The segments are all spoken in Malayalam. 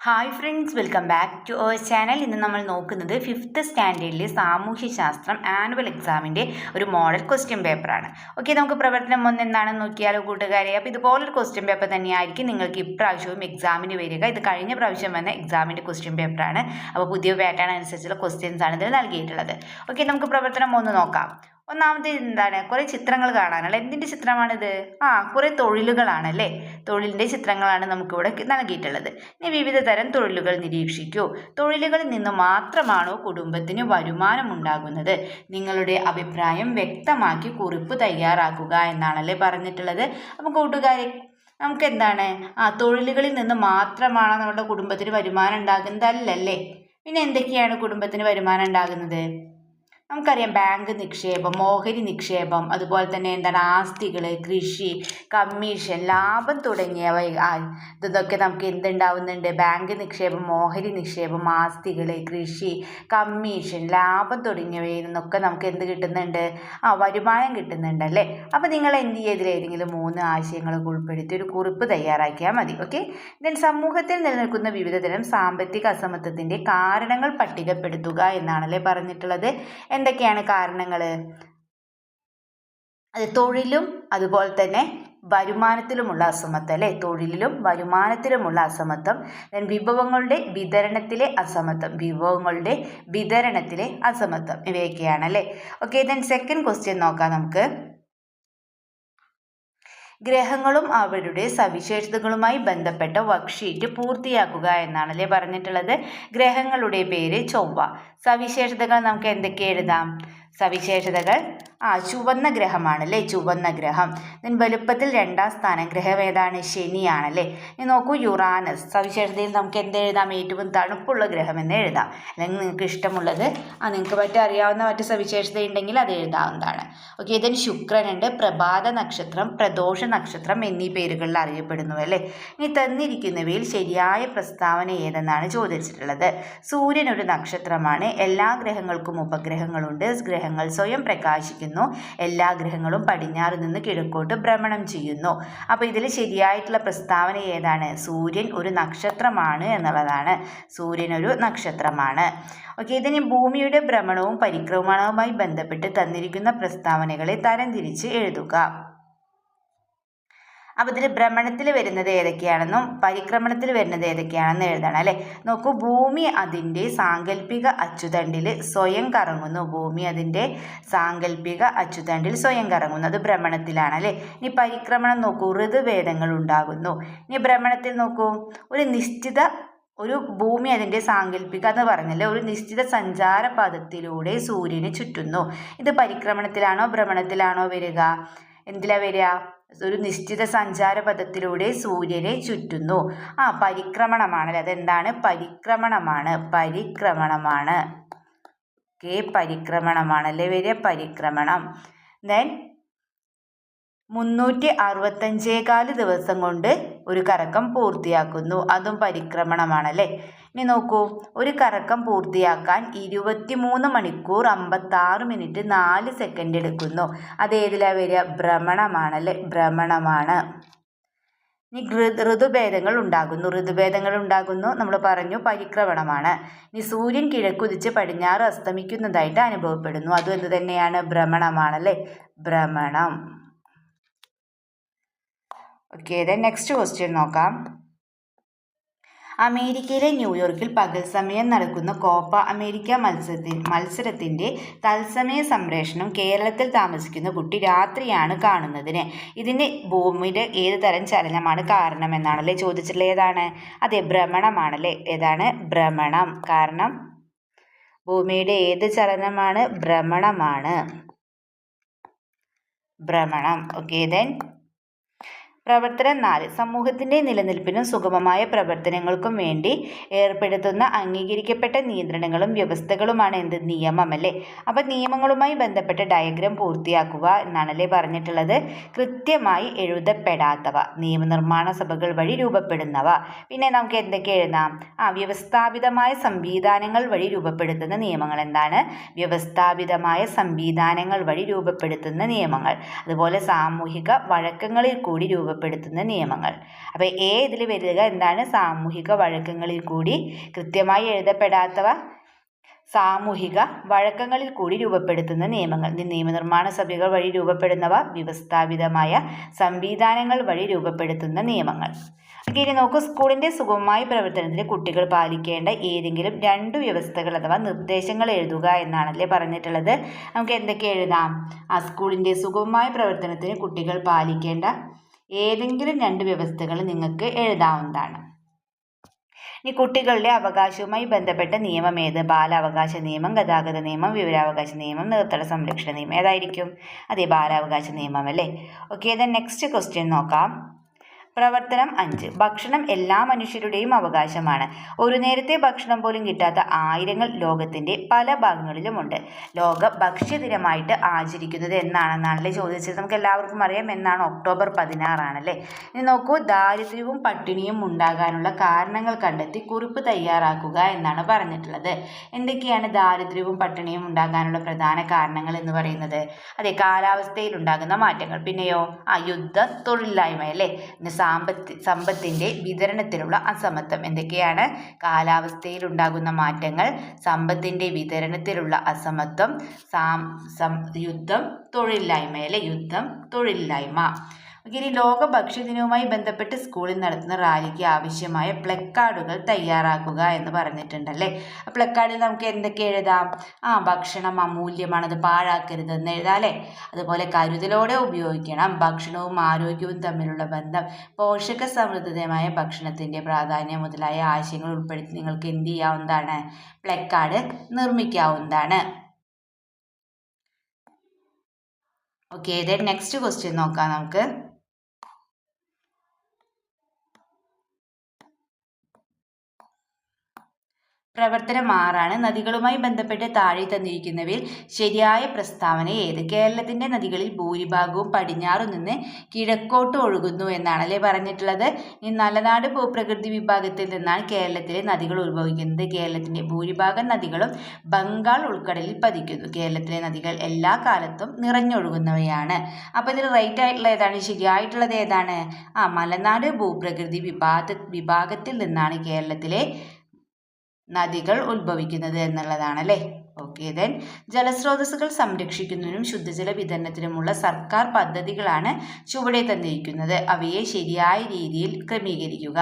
Hi friends, welcome back to our channel. ഇന്ന് നമ്മൾ നോക്കുന്നത് 5th സ്റ്റാൻഡേർഡിലെ സാമൂഹ്യശാസ്ത്രം ആനുവൽ എക്സാമിൻ്റെ ഒരു മോഡൽ ക്വസ്റ്റ്യൻ പേപ്പറാണ്. ഓക്കെ, നമുക്ക് പ്രവർത്തനം 1 എന്താണെന്ന് നോക്കിയാലോ കൂട്ടുകാരെ. അപ്പോൾ ഇതുപോലൊരു ക്വസ്റ്റ്യൻ പേപ്പർ തന്നെയായിരിക്കും നിങ്ങൾക്ക് ഇപ്രാവശ്യവും എക്സാമിന് വരിക. ഇത് കഴിഞ്ഞ പ്രാവശ്യം വന്ന എക്സാമിൻ്റെ ക്വസ്റ്റ്യൻ പേപ്പറാണ്. അപ്പോൾ പുതിയ പാറ്റേൺ അനുസരിച്ചുള്ള ക്വസ്റ്റ്യൻസ് ആണ് ഇതിൽ നൽകിയിട്ടുള്ളത്. ഓക്കെ, നമുക്ക് പ്രവർത്തനം 1 നോക്കാം. ഒന്നാമത് എന്താണ്, കുറേ ചിത്രങ്ങൾ കാണാനുള്ള. എന്തിൻ്റെ ചിത്രമാണിത്? കുറേ തൊഴിലുകളാണല്ലേ. തൊഴിലിൻ്റെ ചിത്രങ്ങളാണ് നമുക്കിവിടെ നൽകിയിട്ടുള്ളത്. ഇനി വിവിധ തരം തൊഴിലുകൾ നിരീക്ഷിക്കൂ. തൊഴിലുകളിൽ നിന്ന് മാത്രമാണോ കുടുംബത്തിന് വരുമാനം ഉണ്ടാകുന്നത്? നിങ്ങളുടെ അഭിപ്രായം വ്യക്തമാക്കി കുറിപ്പ് തയ്യാറാക്കുക എന്നാണല്ലേ പറഞ്ഞിട്ടുള്ളത്. അപ്പോൾ കൂട്ടുകാരെ, നമുക്ക് എന്താണ്, തൊഴിലുകളിൽ നിന്ന് മാത്രമാണോ നമ്മുടെ കുടുംബത്തിന് വരുമാനം ഉണ്ടാകുന്നത്? അല്ലല്ലേ. പിന്നെ എന്തൊക്കെയാണ് കുടുംബത്തിന് വരുമാനം ഉണ്ടാകുന്നത്? നമുക്കറിയാം, ബാങ്ക് നിക്ഷേപം, ഓഹരി നിക്ഷേപം, അതുപോലെ തന്നെ എന്താണ്, ആസ്തികൾ, കൃഷി, കമ്മീഷൻ, ലാഭം തുടങ്ങിയവ. ഇതൊക്കെ നമുക്ക് എന്തുണ്ടാവുന്നുണ്ട്? ബാങ്ക് നിക്ഷേപം, ഓഹരി നിക്ഷേപം, ആസ്തികൾ, കൃഷി, കമ്മീഷൻ, ലാഭം തുടങ്ങിയവയിൽ നിന്നൊക്കെ നമുക്ക് എന്ത് കിട്ടുന്നുണ്ട്? വരുമാനം കിട്ടുന്നുണ്ട് അല്ലേ. അപ്പോൾ നിങ്ങൾ എന്ത് ചെയ്തില്ല, ഏതെങ്കിലും 3 ആശയങ്ങളൊക്കെ ഉൾപ്പെടുത്തി ഒരു കുറിപ്പ് തയ്യാറാക്കിയാൽ മതി. ഓക്കെ. ദെൻ സമൂഹത്തിൽ നിലനിൽക്കുന്ന വിവിധതരം സാമ്പത്തിക അസമത്വത്തിൻ്റെ കാരണങ്ങൾ പട്ടികപ്പെടുത്തുക എന്നാണല്ലേ പറഞ്ഞിട്ടുള്ളത്. എന്തൊക്കെയാണ് കാരണങ്ങൾ? അത് തൊഴിലും അതുപോലെ തന്നെ വരുമാനത്തിലുമുള്ള അസമത്വം അല്ലേ. തൊഴിലിലും വരുമാനത്തിലുമുള്ള അസമത്വം. ദെൻ വിഭവങ്ങളുടെ വിതരണത്തിലെ അസമത്വം ഇവയൊക്കെയാണ് അല്ലേ. ഓക്കെ, ദെൻ സെക്കൻഡ് ക്വസ്റ്റ്യൻ നോക്കാം നമുക്ക്. ഗ്രഹങ്ങളും അവരുടെ സവിശേഷതകളുമായി ബന്ധപ്പെട്ട വർക്ക്ഷീറ്റ് പൂർത്തിയാക്കുക എന്നാണല്ലേ പറഞ്ഞിട്ടുള്ളത്. ഗ്രഹങ്ങളുടെ പേര് ചൊവ്വ. സവിശേഷതകൾ നമുക്ക് എന്തൊക്കെ എഴുതാം? സവിശേഷതകൾ ചുവന്ന ഗ്രഹമാണല്ലേ, ചുവന്ന ഗ്രഹം. ദെൻ വലുപ്പത്തിൽ 2ാം സ്ഥാനം ഗ്രഹം ഏതാണ്? ശനിയാണല്ലേ. ഇനി നോക്കൂ, യുറാനസ്. സവിശേഷതയിൽ നമുക്ക് എന്ത് എഴുതാം? ഏറ്റവും തണുപ്പുള്ള ഗ്രഹം എന്ന് എഴുതാം. അല്ലെങ്കിൽ നിങ്ങൾക്ക് ഇഷ്ടമുള്ളത്, നിങ്ങൾക്ക് അറിയാവുന്ന മറ്റ് സവിശേഷത ഉണ്ടെങ്കിൽ അത് എഴുതാവുന്നതാണ്. ഓക്കെ, ദെൻ ശുക്രനുണ്ട്. പ്രഭാത നക്ഷത്രം, പ്രദോഷ നക്ഷത്രം എന്നീ പേരുകളിൽ അറിയപ്പെടുന്നു അല്ലേ. ഇനി തന്നിരിക്കുന്നവയിൽ ശരിയായ പ്രസ്താവന ഏതെന്നാണ് ചോദിച്ചിട്ടുള്ളത്. സൂര്യൻ ഒരു നക്ഷത്രമാണ്. എല്ലാ ഗ്രഹങ്ങൾക്കും ഉപഗ്രഹങ്ങളുണ്ട്. ഗ്രഹങ്ങൾ സ്വയം പ്രകാശിക്കുന്നു. എല്ലാ ഗ്രഹങ്ങളും പടിഞ്ഞാറ് നിന്ന് കിഴക്കോട്ട് ഭ്രമണം ചെയ്യുന്നു. അപ്പോൾ ഇതിൽ ശരിയായിട്ടുള്ള പ്രസ്താവന ഏതാണ്? സൂര്യൻ ഒരു നക്ഷത്രമാണ് എന്നുള്ളതാണ്. സൂര്യൻ ഒരു നക്ഷത്രമാണ്. ഓക്കെ, ഇതിന് ഭൂമിയുടെ ഭ്രമണവും പരിക്രമണവുമായി ബന്ധപ്പെട്ട് തന്നിരിക്കുന്ന പ്രസ്താവനകളെ തരംതിരിച്ച് എഴുതുക. അപ്പോൾ ഇതിൽ ഭ്രമണത്തിൽ വരുന്നത് ഏതൊക്കെയാണെന്നും പരിക്രമണത്തിൽ വരുന്നത് ഏതൊക്കെയാണെന്ന് എഴുതണം അല്ലേ. നോക്കൂ, ഭൂമി അതിൻ്റെ സാങ്കല്പിക അച്ചുതണ്ടിൽ സ്വയം കറങ്ങുന്നു. ഭൂമി അതിൻ്റെ സാങ്കല്പിക അച്ചുതണ്ടിൽ സ്വയം കറങ്ങുന്നു. അത് ഭ്രമണത്തിലാണ് അല്ലേ. ഇനി പരിക്രമണം നോക്കൂ, ഋതുഭേദങ്ങൾ ഉണ്ടാകുന്നു. ഇനി ഭ്രമണത്തിൽ നോക്കൂ, ഒരു ഭൂമി അതിൻ്റെ സാങ്കല്പിക എന്ന് പറഞ്ഞല്ലേ, ഒരു നിശ്ചിത സഞ്ചാരപഥത്തിലൂടെ സൂര്യനെ ചുറ്റുന്നു. ഇത് പരിക്രമണത്തിലാണോ ഭ്രമണത്തിലാണോ വരിക? എന്തിലാ വരിക? ഒരു നിശ്ചിത സഞ്ചാരപഥത്തിലൂടെ സൂര്യനെ ചുറ്റുന്നു. പരിക്രമണമാണല്ലേ. അതെന്താണ്? പരിക്രമണമാണ്. പരിക്രമണമാണല്ലേ വരിക, പരിക്രമണം. ദെൻ 365 ദിവസം കൊണ്ട് ഒരു കറക്കം പൂർത്തിയാക്കുന്നു. അതും പരിക്രമണമാണല്ലേ. ഇനി നോക്കൂ, ഒരു കറക്കം പൂർത്തിയാക്കാൻ 23 മണിക്കൂർ 56 മിനിറ്റ് 4 സെക്കൻഡ് എടുക്കുന്നു. അതേതിലാണ് വരിക? ഭ്രമണമാണല്ലേ, ഭ്രമണമാണ്. ഇനി ഋതുഭേദങ്ങൾ ഉണ്ടാകുന്നു നമ്മൾ പറഞ്ഞു, പരിക്രമണമാണ്. ഇനി സൂര്യൻ കിഴക്കുതിച്ച് പടിഞ്ഞാറ് അസ്തമിക്കുന്നതായിട്ട് അനുഭവപ്പെടുന്നു. അതും എന്ത് തന്നെയാണ്? ഭ്രമണമാണല്ലേ, ഭ്രമണം. ഓക്കെ, ദെൻ നെക്സ്റ്റ് ക്വസ്റ്റ്യൻ നോക്കാം. അമേരിക്കയിലെ ന്യൂയോർക്കിൽ പകൽ സമയം നടക്കുന്ന കോപ്പ അമേരിക്ക മത്സരത്തിൻ്റെ തത്സമയ സംപ്രേഷണം കേരളത്തിൽ താമസിക്കുന്ന കുട്ടി രാത്രിയാണ് കാണുന്നതിന്. ഇതിന് ഭൂമിയുടെ ഏത് തരം ചലനമാണ് കാരണമെന്നാണല്ലേ ചോദിച്ചിട്ടുള്ളത്. ഏതാണ്? അതെ, ഭ്രമണമാണല്ലേ. ഏതാണ്? ഭ്രമണം. കാരണം ഭൂമിയുടെ ഏത് ചലനമാണ്? ഭ്രമണമാണ്. ഭ്രമണം. ഓക്കെ, ദെൻ പ്രവർത്തനം 4. സമൂഹത്തിൻ്റെ നിലനിൽപ്പിനും സുഗമമായ പ്രവർത്തനങ്ങൾക്കും വേണ്ടി ഏർപ്പെടുത്തുന്ന അംഗീകരിക്കപ്പെട്ട നിയന്ത്രണങ്ങളും വ്യവസ്ഥകളുമാണ് എന്ത്? നിയമം അല്ലേ. അപ്പം നിയമങ്ങളുമായി ബന്ധപ്പെട്ട ഡയഗ്രാം പൂർത്തിയാക്കുക എന്നാണല്ലേ പറഞ്ഞിട്ടുള്ളത്. കൃത്യമായി എഴുതപ്പെടാത്തവ, നിയമനിർമ്മാണ സഭകൾ വഴി രൂപപ്പെടുന്നവ. പിന്നെ നമുക്ക് എന്തൊക്കെ എഴുതാം? വ്യവസ്ഥാപിതമായ സംവിധാനങ്ങൾ വഴി രൂപപ്പെടുത്തുന്ന നിയമങ്ങൾ. എന്താണ്? വ്യവസ്ഥാപിതമായ സംവിധാനങ്ങൾ വഴി രൂപപ്പെടുത്തുന്ന നിയമങ്ങൾ. അതുപോലെ സാമൂഹിക വഴക്കങ്ങളിൽ കൂടി രൂപപ്പെടുത്തുന്ന നിയമങ്ങൾ. അപ്പോൾ ഇതിൽ വരിക എന്താണ്? സാമൂഹിക വഴക്കങ്ങളിൽ കൂടി കൃത്യമായി എഴുതപ്പെടാത്തവ സാമൂഹിക വഴക്കങ്ങളിൽ കൂടി രൂപപ്പെടുത്തുന്ന നിയമങ്ങൾ. നിയമനിർമ്മാണ സഭകൾ വഴി രൂപപ്പെടുന്നവ വ്യവസ്ഥാപിതമായ സംവിധാനങ്ങൾ വഴി രൂപപ്പെടുത്തുന്ന നിയമങ്ങൾ. ഇനി നോക്കൂ, സ്കൂളിൻ്റെ സുഗമമായ പ്രവർത്തനത്തിന് കുട്ടികൾ പാലിക്കേണ്ട ഏതെങ്കിലും 2 വ്യവസ്ഥകൾ അഥവാ നിർദ്ദേശങ്ങൾ എഴുതുക എന്നാണല്ലേ പറഞ്ഞിട്ടുള്ളത്. നമുക്ക് എന്തൊക്കെ എഴുതാം? സ്കൂളിൻ്റെ സുഗമമായ പ്രവർത്തനത്തിന് കുട്ടികൾ പാലിക്കേണ്ട ഏതെങ്കിലും 2 വ്യവസ്ഥകൾ നിങ്ങൾക്ക് എഴുതാവുന്നതാണ്. ഇനി കുട്ടികളുടെ അവകാശവുമായി ബന്ധപ്പെട്ട നിയമം ഏത്? ബാലാവകാശ നിയമം, ഗതാഗത നിയമം, വിവരാവകാശ നിയമം, നീർത്തട സംരക്ഷണ നിയമം. ഏതായിരിക്കും? അതെ, ബാലാവകാശ നിയമം അല്ലേ. ഓക്കെ, നെക്സ്റ്റ് ക്വസ്റ്റ്യൻ നോക്കാം. പ്രവർത്തനം 5. ഭക്ഷണം എല്ലാ മനുഷ്യരുടെയും അവകാശമാണ്. ഒരു നേരത്തെ ഭക്ഷണം പോലും കിട്ടാത്ത ആയിരങ്ങൾ ലോകത്തിൻ്റെ പല ഭാഗങ്ങളിലുമുണ്ട്. ലോക ഭക്ഷ്യദിനമായിട്ട് ആചരിക്കുന്നത് എന്നാണെന്നാണല്ലേ ചോദിച്ചത്. നമുക്ക് എല്ലാവർക്കും അറിയാം എന്നാണ്. ഒക്ടോബർ 16 ആണല്ലേ. ഇനി നോക്കൂ, ദാരിദ്ര്യവും പട്ടിണിയും ഉണ്ടാകാനുള്ള കാരണങ്ങൾ കണ്ടെത്തി കുറിപ്പ് തയ്യാറാക്കുക എന്നാണ് പറഞ്ഞിട്ടുള്ളത്. എന്തൊക്കെയാണ് ദാരിദ്ര്യവും പട്ടിണിയും ഉണ്ടാകാനുള്ള പ്രധാന കാരണങ്ങൾ എന്ന് പറയുന്നത്? അതെ, കാലാവസ്ഥയിൽ ഉണ്ടാകുന്ന മാറ്റങ്ങൾ. പിന്നെയോ യുദ്ധം, തൊഴിലില്ലായ്മ അല്ലേ. സമ്പത്തിൻ്റെ വിതരണത്തിലുള്ള അസമത്വം. എന്തൊക്കെയാണ്? കാലാവസ്ഥയിൽ ഉണ്ടാകുന്ന മാറ്റങ്ങൾ, സമ്പത്തിൻ്റെ വിതരണത്തിലുള്ള അസമത്വം, യുദ്ധം, തൊഴിലില്ലായ്മ അല്ലേ. യുദ്ധം, തൊഴിലില്ലായ്മ. ഇനി ലോക ഭക്ഷ്യദിനവുമായി ബന്ധപ്പെട്ട് സ്കൂളിൽ നടത്തുന്ന റാലിക്ക് ആവശ്യമായ പ്ലക്കാർഡുകൾ തയ്യാറാക്കുക എന്ന് പറഞ്ഞിട്ടുണ്ടല്ലേ. പ്ലക്കാർഡിൽ നമുക്ക് എന്തൊക്കെ എഴുതാം? ഭക്ഷണം അമൂല്യമാണ്, അത് പാഴാക്കരുത് എന്ന് എഴുതാം അല്ലേ. അതുപോലെ കരുതലോടെ ഉപയോഗിക്കണം, ഭക്ഷണവും ആരോഗ്യവും തമ്മിലുള്ള ബന്ധം, പോഷക സമൃദ്ധമായ ഭക്ഷണത്തിൻ്റെ പ്രാധാന്യം മുതലായ ആശയങ്ങൾ ഉൾപ്പെടുത്തി നിങ്ങൾക്ക് എന്ത് ചെയ്യാവുന്നതാണ്? പ്ലക്കാർഡ് നിർമ്മിക്കാവുന്നതാണ്. ഓക്കെ, നെക്സ്റ്റ് ക്വസ്റ്റ്യൻ നോക്കാം നമുക്ക്. പ്രവർത്തനം 6 നദികളുമായി ബന്ധപ്പെട്ട് താഴെ തന്നിരിക്കുന്നവയിൽ ശരിയായ പ്രസ്താവന ഏത്? കേരളത്തിൻ്റെ നദികളിൽ ഭൂരിഭാഗവും പടിഞ്ഞാറു നിന്ന് കിഴക്കോട്ട് ഒഴുകുന്നു എന്നാണല്ലേ പറഞ്ഞിട്ടുള്ളത്. ഈ മലനാട് ഭൂപ്രകൃതി വിഭാഗത്തിൽ നിന്നാണ് കേരളത്തിലെ നദികൾ ഉത്ഭവിക്കുന്നത്. കേരളത്തിൻ്റെ ഭൂരിഭാഗം നദികളും ബംഗാൾ ഉൾക്കടലിൽ പതിക്കുന്നു. കേരളത്തിലെ നദികൾ എല്ലാ കാലത്തും നിറഞ്ഞൊഴുകുന്നവയാണ്. അപ്പോൾ ഇതിൽ റൈറ്റ് ആയിട്ടുള്ള ഏതാണ്? ശരിയായിട്ടുള്ളത് ഏതാണ്? മലനാട് ഭൂപ്രകൃതി വിഭാഗത്തിൽ നിന്നാണ് കേരളത്തിലെ നദികൾ ഉത്ഭവിക്കുന്നത് എന്നുള്ളതാണല്ലേ. ഓക്കെ, ജലസ്രോതസ്സുകൾ സംരക്ഷിക്കുന്നതിനും ശുദ്ധജല വിതരണത്തിനുമുള്ള സർക്കാർ പദ്ധതികളാണ് ചുവടെ തന്നിരിക്കുന്നത്. അവയെ ശരിയായ രീതിയിൽ ക്രമീകരിക്കുക.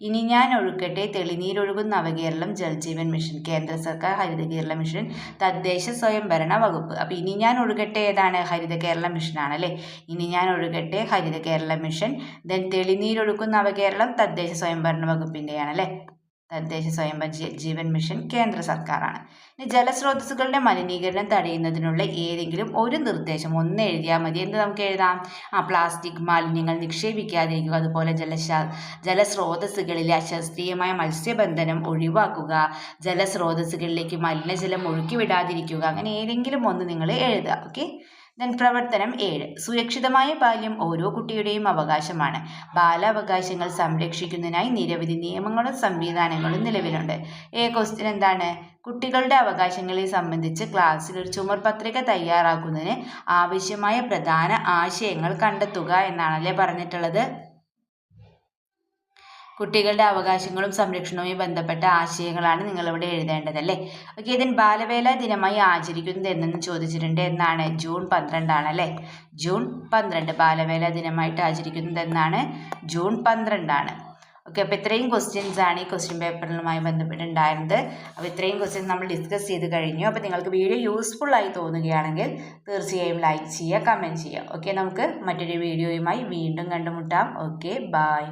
ഇനി ഞാൻ ഒഴുകട്ടെ, തെളിനീരൊഴുകുന്ന നവകേരളം, ജൽജീവൻ മിഷൻ, കേന്ദ്ര സർക്കാർ, ഹരിത കേരള മിഷൻ, തദ്ദേശ സ്വയംഭരണ വകുപ്പ്. അപ്പോൾ ഇനി ഞാൻ ഒഴുകട്ടെ ഏതാണ്? ഹരിത കേരള മിഷൻ ആണല്ലേ. ഇനി ഞാൻ ഒഴുകട്ടെ ഹരിത കേരള മിഷൻ. തെളിനീരൊഴുകുന്ന നവകേരളം തദ്ദേശ സ്വയംഭരണ വകുപ്പിൻ്റെയാണല്ലേ. തദ്ദേശ സ്വയംഭരണ ജീവൻ മിഷൻ കേന്ദ്ര സർക്കാരാണ്. ഇനി ജലസ്രോതസ്സുകളുടെ മലിനീകരണം തടയുന്നതിനുള്ള ഏതെങ്കിലും ഒരു നിർദ്ദേശം ഒന്ന് എഴുതിയാൽ മതി. എന്ത് നമുക്ക് എഴുതാം? പ്ലാസ്റ്റിക് മാലിന്യങ്ങൾ നിക്ഷേപിക്കാതിരിക്കുക, അതുപോലെ ജലസ്രോതസ്സുകളിലെ അശാസ്ത്രീയമായ മത്സ്യബന്ധനം ഒഴിവാക്കുക, ജലസ്രോതസ്സുകളിലേക്ക് മലിനജലം ഒഴുക്കിവിടാതിരിക്കുക. അങ്ങനെ ഏതെങ്കിലും ഒന്ന് നിങ്ങൾ എഴുതുക. ഓക്കെ, പ്രവർത്തനം 7. സുരക്ഷിതമായ ബാല്യം ഓരോ കുട്ടിയുടെയും അവകാശമാണ്. ബാലാവകാശങ്ങൾ സംരക്ഷിക്കുന്നതിനായി നിരവധി നിയമങ്ങളും സംവിധാനങ്ങളും നിലവിലുണ്ട്. ക്വസ്റ്റ്യൻ എന്താണ്? കുട്ടികളുടെ അവകാശങ്ങളെ സംബന്ധിച്ച് ക്ലാസ്സിൽ ഒരു ചുമർപത്രിക തയ്യാറാക്കുന്നതിന് ആവശ്യമായ പ്രധാന ആശയങ്ങൾ കണ്ടെത്തുക എന്നാണല്ലേ പറഞ്ഞിട്ടുള്ളത്. കുട്ടികളുടെ അവകാശങ്ങളും സംരക്ഷണവുമായി ബന്ധപ്പെട്ട ആശയങ്ങളാണ് നിങ്ങളിവിടെ എഴുതേണ്ടതല്ലേ. ഓക്കെ, ബാലവേല ദിനമായി ആചരിക്കുന്നത് എന്നെന്ന് ചോദിച്ചിട്ടുണ്ട്. എന്നാണ്? ജൂൺ 12 ആണല്ലേ. ജൂൺ 12 ബാലവേല ദിനമായിട്ട് ആചരിക്കുന്നത് എന്നാണ്? ജൂൺ 12 ആണ്. ഓക്കെ, അപ്പോൾ ഇത്രയും ക്വസ്റ്റ്യൻസ് ആണ് ഈ ക്വസ്റ്റ്യൻ പേപ്പറുമായി ബന്ധപ്പെട്ടുണ്ടായിരുന്നത്. അപ്പോൾ ഇത്രയും ക്വസ്റ്റ്യൻസ് നമ്മൾ ഡിസ്കസ് ചെയ്ത് കഴിഞ്ഞു. അപ്പോൾ നിങ്ങൾക്ക് വീഡിയോ യൂസ്ഫുൾ ആയി തോന്നുകയാണെങ്കിൽ തീർച്ചയായും ലൈക്ക് ചെയ്യുക, കമൻറ്റ് ചെയ്യുക. ഓക്കെ, നമുക്ക് മറ്റൊരു വീഡിയോയുമായി വീണ്ടും കണ്ടുമുട്ടാം. Okay, by.